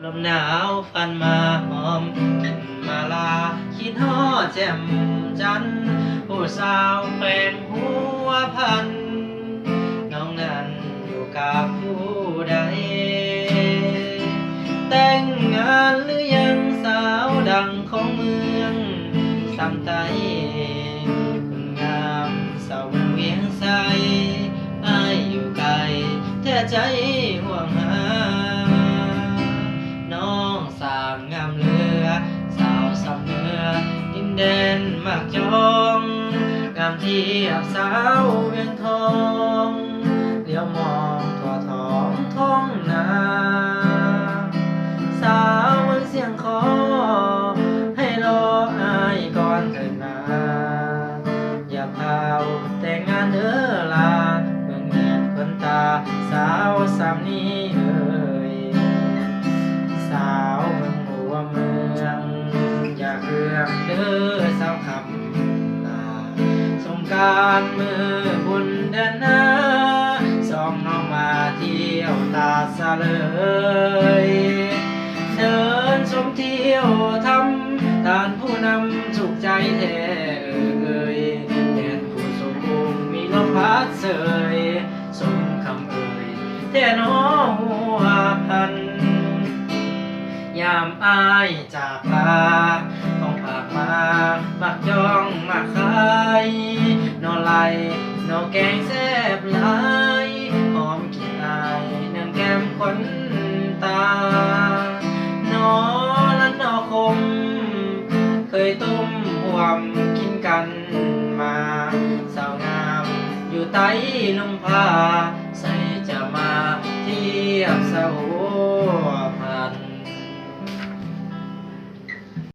ลมหนาวฟันมาหอมกลิ่นมาลาคิดฮอดแจ่มจันทร์ผู้สาวแปลงหัวพันน้องนั้นอยู่กับผู้ใดแต่งงานหรือยังสาวดังของเมืองสามไตคนงามสาวเวียงใสอายอยู่ไกลแท้ใจห่วงหาน้องสาวงามเหลือสาวสำเนื้อดินแดนมากจองงามเทียบสาวเวียงทองเลี้ยวมองทั่วท้องท้องนาสาวเมืองเสียงขอให้รออายก่อนเถิดนาอย่าพาวแต่งงานเด้อลาเมืองเงียบคนตาสาวสามนี้เอ่ยสาวเมืองหัวเมืองอย่าเอื้อมเด้อสาวคำลาสงกรานต์มือบุญเดือนหน้าสองน้องมาเที่ยวตาสะเลยเดินชมเที่ยวทำทานผู้นำสุขใจแท้เอ่ยแทนผู้สมบูรณ์มีลมพัดเสยสมคำเอ่ยแท้น้อหัวพันยามอายจากลาของฝากมามักย่องมักขายนอไหลนอแกงแซ่บหลายหอมกลิ่นอายเนื่องแก้มคนตานอและนอคมเคยต้มหวมกินกันมาสาวงามอยู่ใต้ลมพาใส่จะมาเทียบสาว